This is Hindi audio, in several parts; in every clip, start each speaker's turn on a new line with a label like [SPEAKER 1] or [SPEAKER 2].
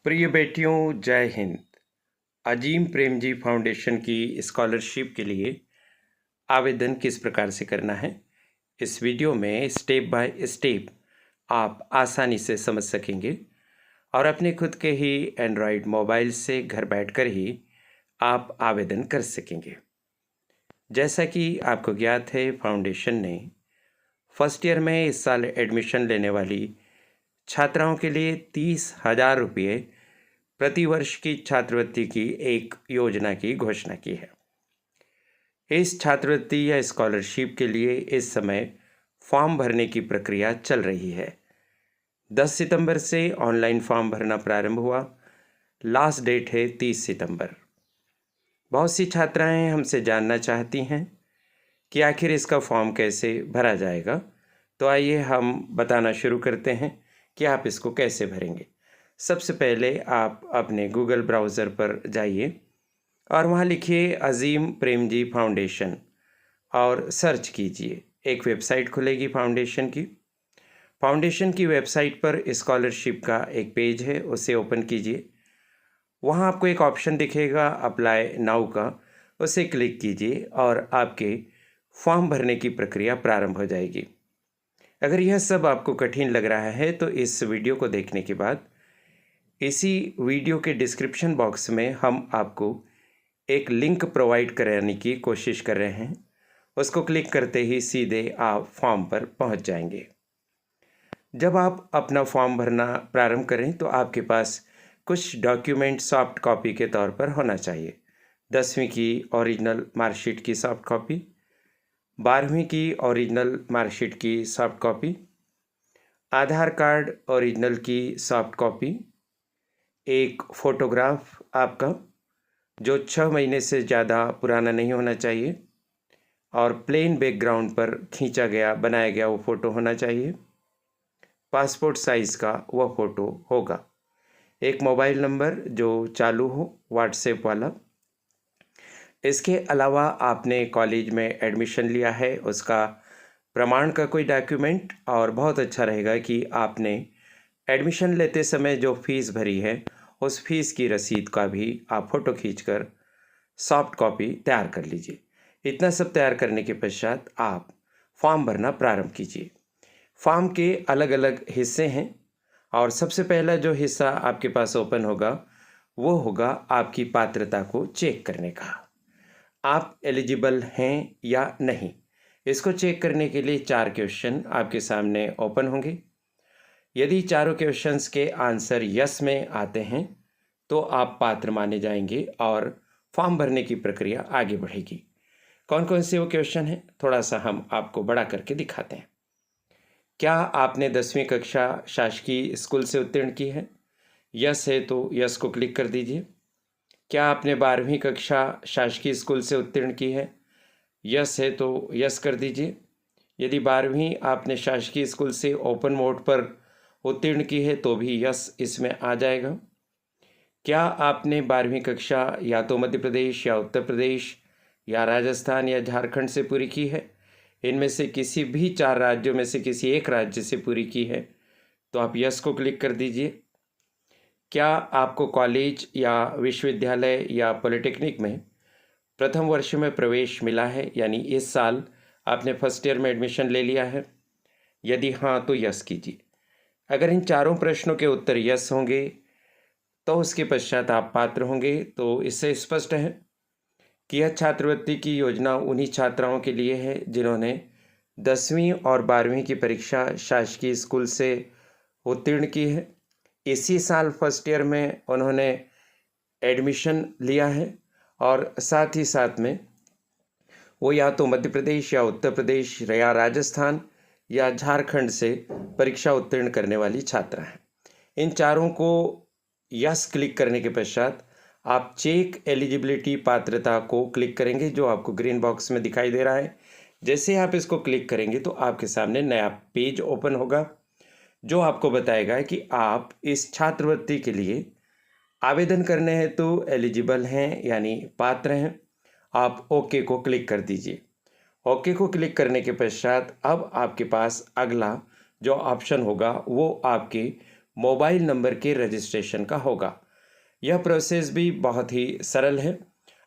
[SPEAKER 1] प्रिय बेटियों, जय हिंद। अजीम प्रेमजी फाउंडेशन की स्कॉलरशिप के लिए आवेदन किस प्रकार से करना है, इस वीडियो में स्टेप बाय स्टेप आप आसानी से समझ सकेंगे और अपने खुद के ही एंड्रॉयड मोबाइल से घर बैठकर ही आप आवेदन कर सकेंगे। जैसा कि आपको ज्ञात है, फाउंडेशन ने फर्स्ट ईयर में इस साल एडमिशन लेने वाली छात्राओं के लिए 30,000 रुपये प्रतिवर्ष की छात्रवृत्ति की एक योजना की घोषणा की है। इस छात्रवृत्ति या स्कॉलरशिप के लिए इस समय फॉर्म भरने की प्रक्रिया चल रही है। 10 सितंबर से ऑनलाइन फॉर्म भरना प्रारंभ हुआ। लास्ट डेट है 30 सितंबर। बहुत सी छात्राएं हमसे जानना चाहती हैं कि आखिर इसका फॉर्म कैसे भरा जाएगा। तो आइए हम बताना शुरू करते हैं कि आप इसको कैसे भरेंगे। सबसे पहले आप अपने गूगल ब्राउज़र पर जाइए और वहाँ लिखिए अजीम प्रेमजी फाउंडेशन और सर्च कीजिए। एक वेबसाइट खुलेगी फाउंडेशन की वेबसाइट पर स्कॉलरशिप का एक पेज है, उसे ओपन कीजिए। वहाँ आपको एक ऑप्शन दिखेगा अप्लाई नाउ का, उसे क्लिक कीजिए और आपके फॉर्म भरने की प्रक्रिया प्रारंभ हो जाएगी। अगर यह सब आपको कठिन लग रहा है तो इस वीडियो को देखने के बाद इसी वीडियो के डिस्क्रिप्शन बॉक्स में हम आपको एक लिंक प्रोवाइड कराने की कोशिश कर रहे हैं। उसको क्लिक करते ही सीधे आप फॉर्म पर पहुंच जाएंगे। जब आप अपना फॉर्म भरना प्रारंभ करें तो आपके पास कुछ डॉक्यूमेंट सॉफ्ट कॉपी के तौर पर होना चाहिए। 10वीं की ओरिजिनल मार्कशीट की सॉफ्ट कॉपी, 12वीं की ओरिजिनल मार्कशीट की सॉफ्ट कॉपी, आधार कार्ड ओरिजिनल की सॉफ्ट कॉपी, एक फ़ोटोग्राफ आपका जो 6 महीने से ज़्यादा पुराना नहीं होना चाहिए और प्लेन बैकग्राउंड पर खींचा गया बनाया गया वो फ़ोटो होना चाहिए। पासपोर्ट साइज़ का वह फ़ोटो होगा। एक मोबाइल नंबर जो चालू हो, व्हाट्सएप वाला। इसके अलावा आपने कॉलेज में एडमिशन लिया है उसका प्रमाण का कोई डॉक्यूमेंट, और बहुत अच्छा रहेगा कि आपने एडमिशन लेते समय जो फ़ीस भरी है उस फीस की रसीद का भी आप फ़ोटो खींचकर सॉफ्ट कॉपी तैयार कर लीजिए। इतना सब तैयार करने के पश्चात आप फॉर्म भरना प्रारंभ कीजिए। फॉर्म के अलग अलग हिस्से हैं और सबसे पहला जो हिस्सा आपके पास ओपन होगा वो होगा आपकी पात्रता को चेक करने का। आप एलिजिबल हैं या नहीं, इसको चेक करने के लिए 4 क्वेश्चन आपके सामने ओपन होंगे। यदि चारों क्वेश्चंस के आंसर यस में आते हैं तो आप पात्र माने जाएंगे और फॉर्म भरने की प्रक्रिया आगे बढ़ेगी। कौन कौन से वो क्वेश्चन हैं, थोड़ा सा हम आपको बड़ा करके दिखाते हैं। क्या आपने 10वीं कक्षा शासकीय स्कूल से उत्तीर्ण की है? यस है तो यस को क्लिक कर दीजिए। क्या आपने 12वीं कक्षा शासकीय स्कूल से उत्तीर्ण की है? यस है तो यस कर दीजिए। यदि 12वीं आपने शासकीय स्कूल से ओपन मोड पर उत्तीर्ण की है तो भी यस इसमें आ जाएगा। क्या आपने 12वीं कक्षा या तो मध्य प्रदेश या उत्तर प्रदेश या राजस्थान या झारखंड से पूरी की है? इनमें से किसी भी 4 राज्यों में से किसी एक राज्य से पूरी की है तो आप यस को क्लिक कर दीजिए। क्या आपको कॉलेज या विश्वविद्यालय या पॉलिटेक्निक में प्रथम वर्ष में प्रवेश मिला है, यानी इस साल आपने फर्स्ट ईयर में एडमिशन ले लिया है? यदि हाँ तो यस कीजिए। अगर इन चारों प्रश्नों के उत्तर यस होंगे तो उसके पश्चात आप पात्र होंगे। तो इससे स्पष्ट है कि यह छात्रवृत्ति की योजना उन्हीं छात्राओं के लिए है जिन्होंने 10वीं और 12वीं की परीक्षा शासकीय स्कूल से उत्तीर्ण की है, इसी साल फर्स्ट ईयर में उन्होंने एडमिशन लिया है और साथ ही साथ में वो या तो मध्य प्रदेश या उत्तर प्रदेश या राजस्थान या झारखंड से परीक्षा उत्तीर्ण करने वाली छात्रा हैं। इन चारों को यस क्लिक करने के पश्चात आप चेक एलिजिबिलिटी पात्रता को क्लिक करेंगे जो आपको ग्रीन बॉक्स में दिखाई दे रहा है। जैसे आप इसको क्लिक करेंगे तो आपके सामने नया पेज ओपन होगा जो आपको बताएगा कि आप इस छात्रवृत्ति के लिए आवेदन करने हैं तो एलिजिबल हैं यानी पात्र हैं। आप ओके को क्लिक कर दीजिए। ओके को क्लिक करने के पश्चात अब आपके पास अगला जो ऑप्शन होगा वो आपके मोबाइल नंबर के रजिस्ट्रेशन का होगा। यह प्रोसेस भी बहुत ही सरल है।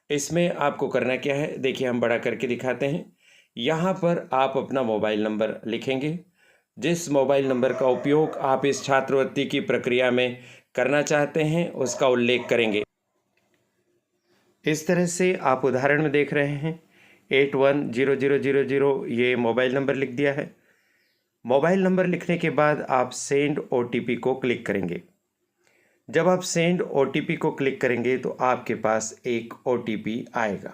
[SPEAKER 1] इसमें आपको करना क्या है, देखिए हम बड़ा करके दिखाते हैं। यहाँ पर आप अपना मोबाइल नंबर लिखेंगे। जिस मोबाइल नंबर का उपयोग आप इस छात्रवृत्ति की प्रक्रिया में करना चाहते हैं उसका उल्लेख करेंगे। इस तरह से आप उदाहरण में देख रहे हैं 810000 ये मोबाइल नंबर लिख दिया है। मोबाइल नंबर लिखने के बाद आप सेंड OTP को क्लिक करेंगे। जब आप सेंड OTP को क्लिक करेंगे तो आपके पास एक OTP आएगा।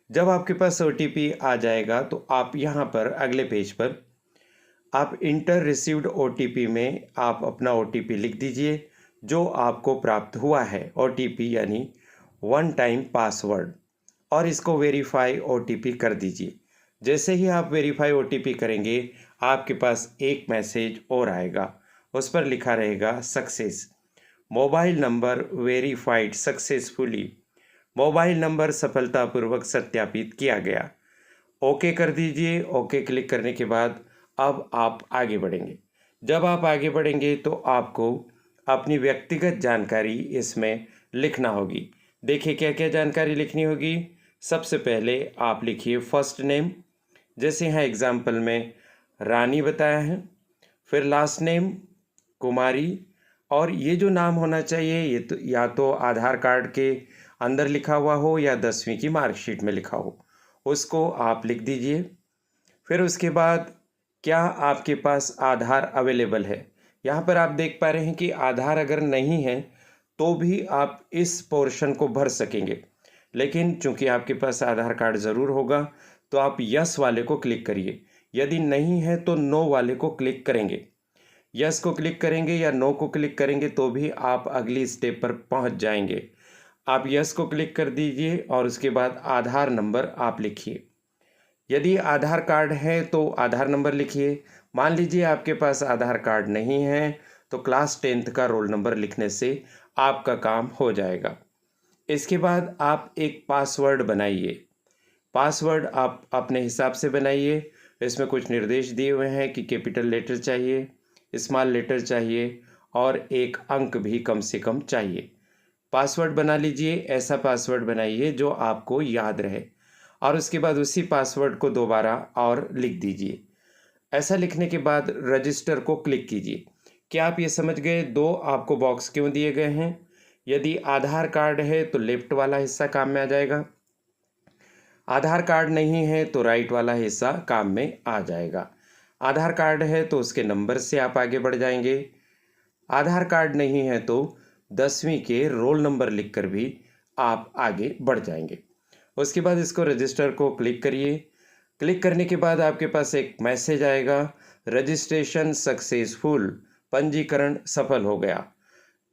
[SPEAKER 1] जब आपके पास OTP आ जाएगा तो आप यहाँ पर अगले पेज पर आप इंटर रिसीव्ड OTP में आप अपना OTP लिख दीजिए जो आपको प्राप्त हुआ है। OTP यानी वन टाइम पासवर्ड, और इसको वेरीफाई OTP कर दीजिए। जैसे ही आप वेरीफाई OTP करेंगे आपके पास एक मैसेज और आएगा, उस पर लिखा रहेगा success, mobile number verified successfully, mobile number सफलतापूर्वक सत्यापित किया गया। ओके कर दीजिए। ओके क्लिक करने के बाद अब आप आगे बढ़ेंगे। जब आप आगे बढ़ेंगे तो आपको अपनी व्यक्तिगत जानकारी इसमें लिखना होगी। देखिए क्या क्या जानकारी लिखनी होगी। सबसे पहले आप लिखिए फर्स्ट नेम, जैसे यहाँ एग्जाम्पल में रानी बताया है। फिर लास्ट नेम कुमारी, और ये जो नाम होना चाहिए ये तो या तो आधार कार्ड के अंदर लिखा हुआ हो या 10वीं की मार्कशीट में लिखा हो, उसको आप लिख दीजिए। फिर उसके बाद क्या आपके पास आधार अवेलेबल है। यहाँ पर आप देख पा रहे हैं कि आधार अगर नहीं है तो भी आप इस पोर्शन को भर सकेंगे, लेकिन चूंकि आपके पास आधार कार्ड ज़रूर होगा तो आप यस वाले को क्लिक करिए। यदि नहीं है तो नो वाले को क्लिक करेंगे। यस को क्लिक करेंगे या नो को क्लिक करेंगे तो भी आप अगली स्टेप पर पहुंच जाएंगे। आप यस को क्लिक कर दीजिए और उसके बाद आधार नंबर आप लिखिए। यदि आधार कार्ड है तो आधार नंबर लिखिए। मान लीजिए आपके पास आधार कार्ड नहीं है तो क्लास 10th का रोल नंबर लिखने से आपका काम हो जाएगा। इसके बाद आप एक पासवर्ड बनाइए। पासवर्ड आप अपने हिसाब से बनाइए। इसमें कुछ निर्देश दिए हुए हैं कि कैपिटल लेटर चाहिए, स्मॉल लेटर चाहिए और एक अंक भी कम से कम चाहिए। पासवर्ड बना लीजिए। ऐसा पासवर्ड बनाइए जो आपको याद रहे, और उसके बाद उसी पासवर्ड को दोबारा और लिख दीजिए। ऐसा लिखने के बाद रजिस्टर को क्लिक कीजिए। क्या आप ये समझ गए दो आपको बॉक्स क्यों दिए गए हैं? यदि आधार कार्ड है तो लेफ्ट वाला हिस्सा काम में आ जाएगा, आधार कार्ड नहीं है तो राइट वाला हिस्सा काम में आ जाएगा। आधार कार्ड है तो उसके नंबर से आप आगे बढ़ जाएंगे। आधार कार्ड नहीं है तो 10वीं के रोल नंबर लिखकर भी आप आगे बढ़ जाएंगे। उसके बाद इसको रजिस्टर को क्लिक करिए। क्लिक करने के बाद आपके पास एक मैसेज आएगा, रजिस्ट्रेशन सक्सेसफुल, पंजीकरण सफल हो गया।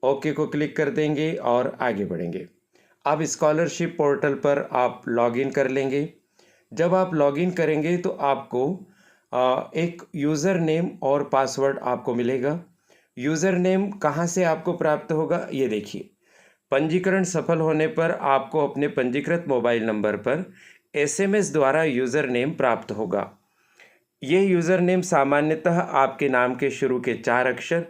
[SPEAKER 1] ओके को क्लिक कर देंगे और आगे बढ़ेंगे। अब स्कॉलरशिप पोर्टल पर आप लॉगिन कर लेंगे। जब आप लॉगिन करेंगे तो आपको एक यूज़र नेम और पासवर्ड आपको मिलेगा। यूज़र नेम कहाँ से आपको प्राप्त होगा ये देखिए। पंजीकरण सफल होने पर आपको अपने पंजीकृत मोबाइल नंबर पर SMS द्वारा यूज़र नेम प्राप्त होगा। ये यूज़र नेम सामान्यतः आपके नाम के शुरू के 4 अक्षर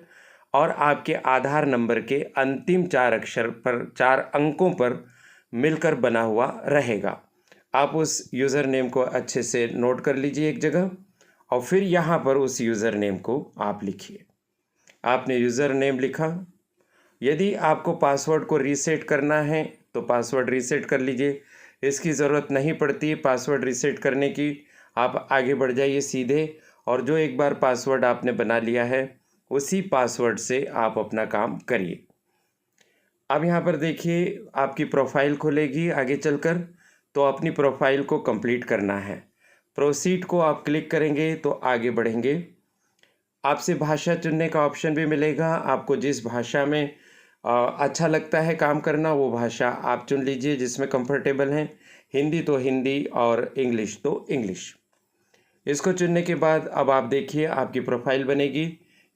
[SPEAKER 1] और आपके आधार नंबर के अंतिम 4 अक्षर पर 4 अंकों पर मिलकर बना हुआ रहेगा। आप उस यूज़र नेम को अच्छे से नोट कर लीजिए एक जगह, और फिर यहाँ पर उस यूज़र नेम को आप लिखिए। आपने यूज़र नेम लिखा। यदि आपको पासवर्ड को रीसेट करना है तो पासवर्ड रीसेट कर लीजिए। इसकी ज़रूरत नहीं पड़ती पासवर्ड रीसेट करने की। आप आगे बढ़ जाइए सीधे, और जो एक बार पासवर्ड आपने बना लिया है उसी पासवर्ड से आप अपना काम करिए। अब यहाँ पर देखिए आपकी प्रोफाइल खुलेगी आगे चलकर, तो अपनी प्रोफाइल को कंप्लीट करना है। प्रोसीड को आप क्लिक करेंगे तो आगे बढ़ेंगे। आपसे भाषा चुनने का ऑप्शन भी मिलेगा। आपको जिस भाषा में अच्छा लगता है काम करना वो भाषा आप चुन लीजिए जिसमें कंफर्टेबल हैं। हिंदी तो हिंदी और इंग्लिश तो इंग्लिश। इसको चुनने के बाद अब आप देखिए आपकी प्रोफाइल बनेगी।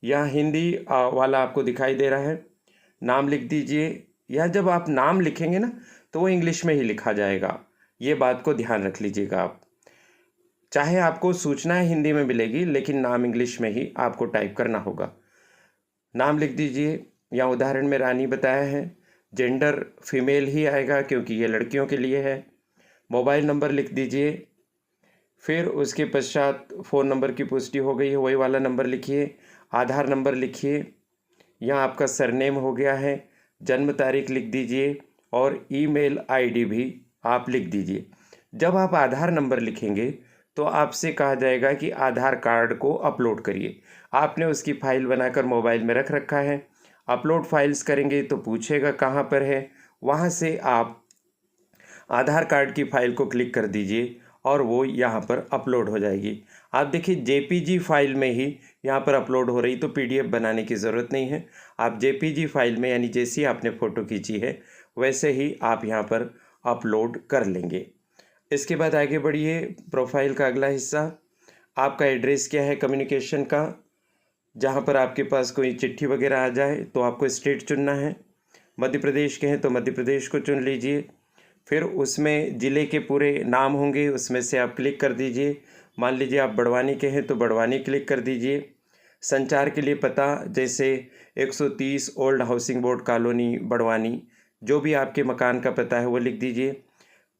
[SPEAKER 1] यहाँ हिंदी वाला आपको दिखाई दे रहा है, नाम लिख दीजिए। या जब आप नाम लिखेंगे ना तो वो इंग्लिश में ही लिखा जाएगा, ये बात को ध्यान रख लीजिएगा आप। चाहे आपको सूचनाएं हिंदी में मिलेगी लेकिन नाम इंग्लिश में ही आपको टाइप करना होगा। नाम लिख दीजिए, या उदाहरण में रानी बताया है, जेंडर फीमेल ही आएगा क्योंकि ये लड़कियों के लिए है। मोबाइल नंबर लिख दीजिए, फिर उसके पश्चात फ़ोन नंबर की पुष्टि हो गई है वही वाला नंबर लिखिए। आधार नंबर लिखिए, यहाँ आपका सरनेम हो गया है, जन्म तारीख लिख दीजिए और ईमेल आईडी भी आप लिख दीजिए। जब आप आधार नंबर लिखेंगे तो आपसे कहा जाएगा कि आधार कार्ड को अपलोड करिए। आपने उसकी फ़ाइल बनाकर मोबाइल में रख रखा है, अपलोड फाइल्स करेंगे तो पूछेगा कहाँ पर है, वहाँ से आप आधार कार्ड की फ़ाइल को क्लिक कर दीजिए और वो यहाँ पर अपलोड हो जाएगी। आप देखिए जेपीजी फाइल में ही यहाँ पर अपलोड हो रही, तो पीडीएफ बनाने की ज़रूरत नहीं है। आप जेपीजी फाइल में यानी जैसी आपने फ़ोटो खींची है वैसे ही आप यहाँ पर अपलोड कर लेंगे। इसके बाद आगे बढ़िए, प्रोफाइल का अगला हिस्सा, आपका एड्रेस क्या है कम्युनिकेशन का, जहाँ पर आपके पास कोई चिट्ठी वगैरह आ जाए तो आपको स्टेट चुनना है। मध्य प्रदेश के हैं तो मध्य प्रदेश को चुन लीजिए। फिर उसमें ज़िले के पूरे नाम होंगे, उसमें से आप क्लिक कर दीजिए। मान लीजिए आप बड़वानी के हैं तो बड़वानी क्लिक कर दीजिए। संचार के लिए पता, जैसे 130 old housing board colony Barwani, जो भी आपके मकान का पता है वो लिख दीजिए।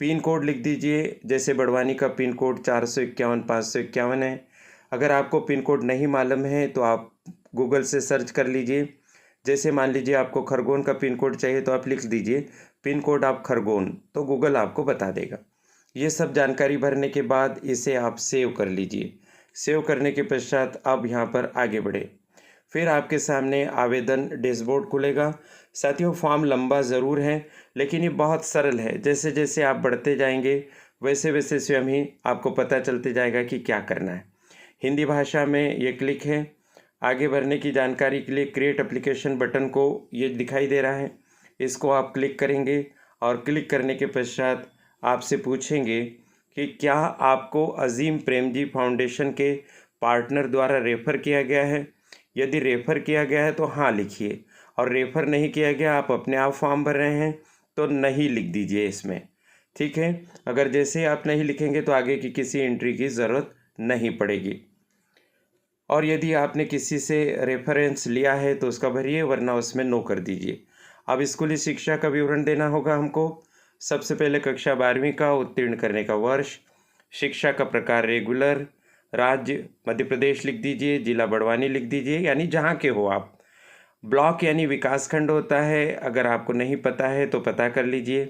[SPEAKER 1] पिन कोड लिख दीजिए, जैसे बड़वानी का पिन कोड 451 551 है। अगर आपको पिन कोड नहीं मालूम है तो आप गूगल से सर्च कर लीजिए। जैसे मान लीजिए आपको खरगोन का पिन कोड चाहिए तो आप लिख दीजिए पिन कोड आप खरगोन, तो गूगल आपको बता देगा। ये सब जानकारी भरने के बाद इसे आप सेव कर लीजिए। सेव करने के पश्चात अब यहाँ पर आगे बढ़े, फिर आपके सामने आवेदन डैशबोर्ड खुलेगा। साथियों, फॉर्म लंबा ज़रूर है लेकिन ये बहुत सरल है। जैसे जैसे आप बढ़ते जाएंगे वैसे वैसे स्वयं ही आपको पता चलते जाएगा कि क्या करना है। हिंदी भाषा में ये क्लिक है। आगे बढ़ने की जानकारी के लिए क्रिएट एप्लीकेशन बटन को ये दिखाई दे रहा है, इसको आप क्लिक करेंगे और क्लिक करने के पश्चात आपसे पूछेंगे कि क्या आपको अजीम प्रेमजी फाउंडेशन के पार्टनर द्वारा रेफ़र किया गया है। यदि रेफ़र किया गया है तो हाँ लिखिए, और रेफ़र नहीं किया गया, आप अपने आप फॉर्म भर रहे हैं तो नहीं लिख दीजिए इसमें। ठीक है, अगर जैसे आप नहीं लिखेंगे तो आगे की किसी एंट्री की ज़रूरत नहीं पड़ेगी। और यदि आपने किसी से रेफरेंस लिया है तो उसका भरिए, वरना उसमें नो कर दीजिए। अब स्कूली शिक्षा का विवरण देना होगा हमको। सबसे पहले कक्षा 12वीं का उत्तीर्ण करने का वर्ष, शिक्षा का प्रकार रेगुलर, राज्य मध्य प्रदेश लिख दीजिए, जिला बड़वानी लिख दीजिए यानी जहाँ के हो आप। ब्लॉक यानी विकासखंड होता है, अगर आपको नहीं पता है तो पता कर लीजिए।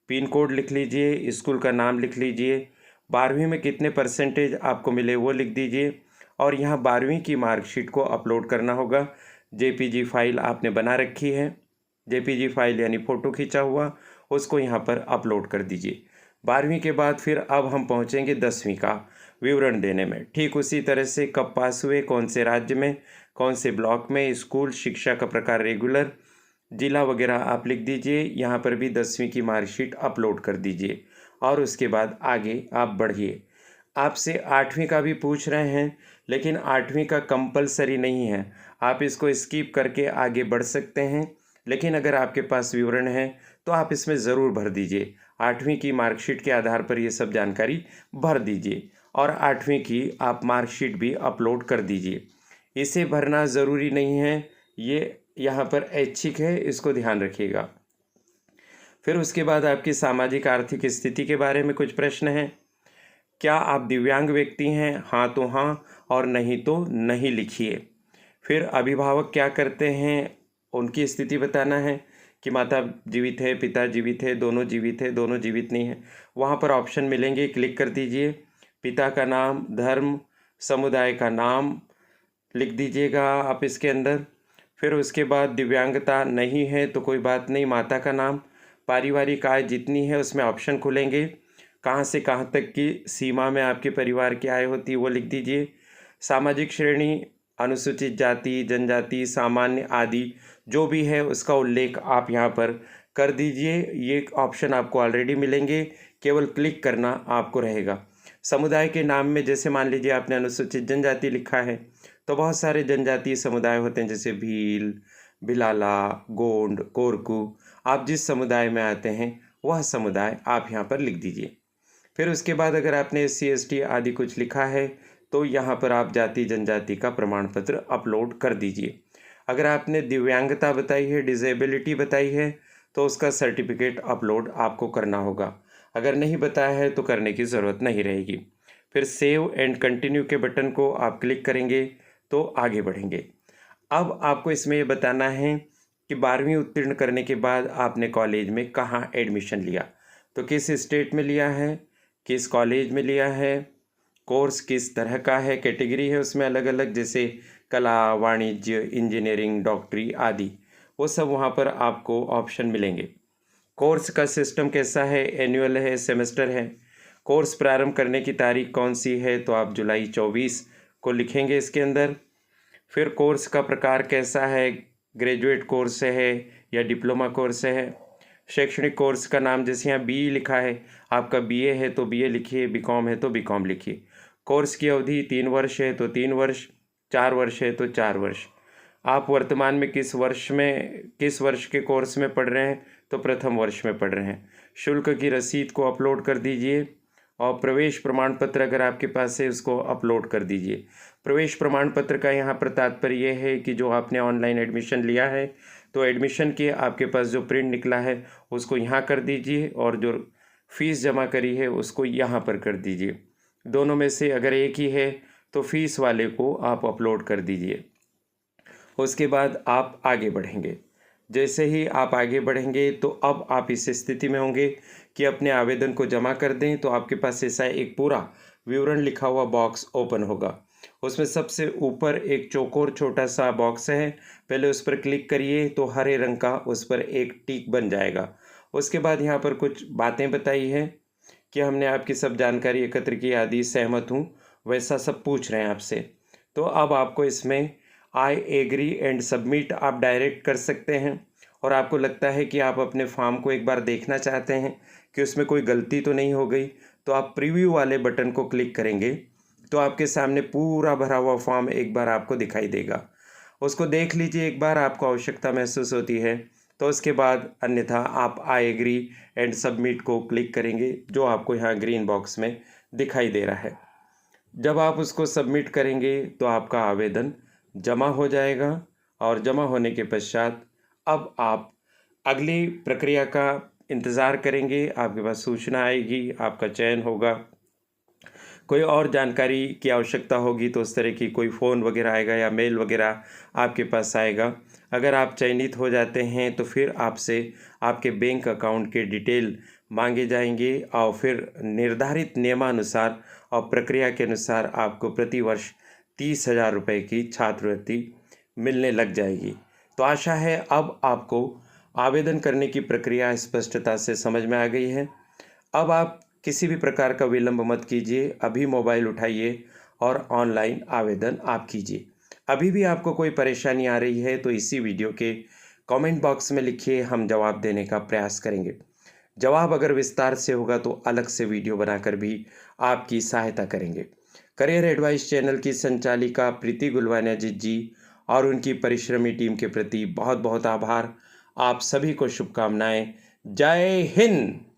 [SPEAKER 1] पिन कोड लिख लीजिए, स्कूल का नाम लिख लीजिए, 12वीं में कितने परसेंटेज आपको मिले वो लिख दीजिए, और यहाँ 12वीं की मार्कशीट को अपलोड करना होगा। जेपीजी फाइल आपने बना रखी है, जेपीजी फाइल यानी फ़ोटो खींचा हुआ, उसको यहाँ पर अपलोड कर दीजिए। 12वीं के बाद फिर अब हम पहुँचेंगे 10वीं का विवरण देने में। ठीक उसी तरह से कब पास हुए, कौन से राज्य में, कौन से ब्लॉक में, स्कूल, शिक्षा का प्रकार रेगुलर, जिला वगैरह आप लिख दीजिए। यहाँ पर भी 10वीं की मार्कशीट अपलोड कर दीजिए और उसके बाद आगे आप बढ़िए। आपसे 8वीं का भी पूछ रहे हैं, लेकिन 8वीं का कंपलसरी नहीं है, आप इसको स्किप करके आगे बढ़ सकते हैं। लेकिन अगर आपके पास विवरण है तो आप इसमें ज़रूर भर दीजिए। 8वीं की मार्कशीट के आधार पर ये सब जानकारी भर दीजिए और 8वीं की आप मार्कशीट भी अपलोड कर दीजिए। इसे भरना ज़रूरी नहीं है, ये यहाँ पर ऐच्छिक है, इसको ध्यान रखिएगा। फिर उसके बाद आपकी सामाजिक आर्थिक स्थिति के बारे में कुछ प्रश्न हैं। क्या आप दिव्यांग व्यक्ति हैं? हाँ तो हाँ, और नहीं तो नहीं लिखिए। फिर अभिभावक क्या करते हैं, उनकी स्थिति बताना है कि माता जीवित है, पिता जीवित है, दोनों जीवित है, दोनों जीवित नहीं है। वहाँ पर ऑप्शन मिलेंगे, क्लिक कर दीजिए। पिता का नाम, धर्म, समुदाय का नाम लिख दीजिएगा आप इसके अंदर। फिर उसके बाद दिव्यांगता नहीं है तो कोई बात नहीं, माता का नाम, पारिवारिक आय जितनी है उसमें ऑप्शन खुलेंगे, कहाँ से कहाँ तक की सीमा में आपके परिवार की आय होती है वो लिख दीजिए। सामाजिक श्रेणी, अनुसूचित जाति, जनजाति, सामान्य आदि जो भी है उसका उल्लेख आप यहाँ पर कर दीजिए। ये ऑप्शन आपको ऑलरेडी मिलेंगे, केवल क्लिक करना आपको रहेगा। समुदाय के नाम में जैसे मान लीजिए आपने अनुसूचित जनजाति लिखा है तो बहुत सारे जनजातीय समुदाय होते हैं, जैसे भील, भिलाला, गोंड, कोरकू। आप जिस समुदाय में आते हैं वह समुदाय आप यहाँ पर लिख दीजिए। फिर उसके बाद अगर आपने SC ST आदि कुछ लिखा है तो यहाँ पर आप जाति जनजाति का प्रमाण पत्र अपलोड कर दीजिए। अगर आपने दिव्यांगता बताई है, डिसेबिलिटी बताई है, तो उसका सर्टिफिकेट अपलोड आपको करना होगा। अगर नहीं बताया है तो करने की ज़रूरत नहीं रहेगी। फिर सेव एंड कंटिन्यू के बटन को आप क्लिक करेंगे तो आगे बढ़ेंगे। अब आपको इसमें ये बताना है कि 12वीं उत्तीर्ण करने के बाद आपने कॉलेज में कहाँ एडमिशन लिया, तो किस स्टेट में लिया है, किस कॉलेज में लिया है, कोर्स किस तरह का है, कैटेगरी है उसमें अलग अलग, जैसे कला, वाणिज्य, इंजीनियरिंग, डॉक्टरी आदि, वो सब वहाँ पर आपको ऑप्शन मिलेंगे। कोर्स का सिस्टम कैसा है, एनुअल है, सेमेस्टर है। कोर्स प्रारंभ करने की तारीख कौन सी है, तो आप जुलाई 24 को लिखेंगे इसके अंदर। फिर कोर्स का प्रकार कैसा है, ग्रेजुएट कोर्स है या डिप्लोमा कोर्स है। शैक्षणिक कोर्स का नाम, जैसे यहाँ बीई लिखा है, आपका बीए है तो बीए लिखिए, बीकॉम है तो बीकॉम लिखिए। कोर्स की अवधि 3 वर्ष है तो 3 वर्ष, 4 वर्ष है तो 4 वर्ष। आप वर्तमान में किस वर्ष के कोर्स में पढ़ रहे हैं, तो प्रथम वर्ष में पढ़ रहे हैं। शुल्क की रसीद को अपलोड कर दीजिए और प्रवेश प्रमाण पत्र अगर आपके पास है उसको अपलोड कर दीजिए। प्रवेश प्रमाण पत्र का यहाँ पर तात्पर्य यह है कि जो आपने ऑनलाइन एडमिशन लिया है तो एडमिशन के आपके पास जो प्रिंट निकला है उसको यहाँ कर दीजिए और जो फीस जमा करी है उसको यहाँ पर कर दीजिए। दोनों में से अगर एक ही है तो फीस वाले को आप अपलोड कर दीजिए। उसके बाद आप आगे बढ़ेंगे। जैसे ही आप आगे बढ़ेंगे तो अब आप इस स्थिति में होंगे कि अपने आवेदन को जमा कर दें, तो आपके पास ऐसा एक पूरा विवरण लिखा हुआ बॉक्स ओपन होगा। उसमें सबसे ऊपर एक चौकोर छोटा सा बॉक्स है, पहले उस पर क्लिक करिए तो हरे रंग का उस पर एक टिक बन जाएगा। उसके बाद यहाँ पर कुछ बातें बताई है कि हमने आपकी सब जानकारी एकत्र की आदि, सहमत हूँ, वैसा सब पूछ रहे हैं आपसे। तो अब आपको इसमें आई एग्री एंड सबमिट आप डायरेक्ट कर सकते हैं। और आपको लगता है कि आप अपने फॉर्म को एक बार देखना चाहते हैं कि उसमें कोई गलती तो नहीं हो गई, तो आप प्रीव्यू वाले बटन को क्लिक करेंगे तो आपके सामने पूरा भरा हुआ फॉर्म एक बार आपको दिखाई देगा। उसको देख लीजिए एक बार, आपको आवश्यकता महसूस होती है तो उसके बाद, अन्यथा आप आई एग्री एंड सबमिट को क्लिक करेंगे जो आपको यहाँ ग्रीन बॉक्स में दिखाई दे रहा है। जब आप उसको सबमिट करेंगे तो आपका आवेदन जमा हो जाएगा और जमा होने के पश्चात अब आप अगली प्रक्रिया का इंतज़ार करेंगे। आपके पास सूचना आएगी, आपका चयन होगा। कोई और जानकारी की आवश्यकता होगी तो उस तरह की कोई फ़ोन वगैरह आएगा या मेल वगैरह आपके पास आएगा। अगर आप चयनित हो जाते हैं तो फिर आपसे आपके बैंक अकाउंट के डिटेल मांगे जाएंगे और फिर निर्धारित नियमानुसार और प्रक्रिया के अनुसार आपको प्रतिवर्ष 30,000 रुपये की छात्रवृत्ति मिलने लग जाएगी। तो आशा है अब आपको आवेदन करने की प्रक्रिया स्पष्टता से समझ में आ गई है। अब आप किसी भी प्रकार का विलंब मत कीजिए, अभी मोबाइल उठाइए और ऑनलाइन आवेदन आप कीजिए। अभी भी आपको कोई परेशानी आ रही है तो इसी वीडियो के कमेंट बॉक्स में लिखिए, हम जवाब देने का प्रयास करेंगे। जवाब अगर विस्तार से होगा तो अलग से वीडियो बनाकर भी आपकी सहायता करेंगे। करियर एडवाइस चैनल की संचालिका प्रीति गुलवानिया जी और उनकी परिश्रमी टीम के प्रति बहुत बहुत आभार। आप सभी को शुभकामनाएं। जय हिंद।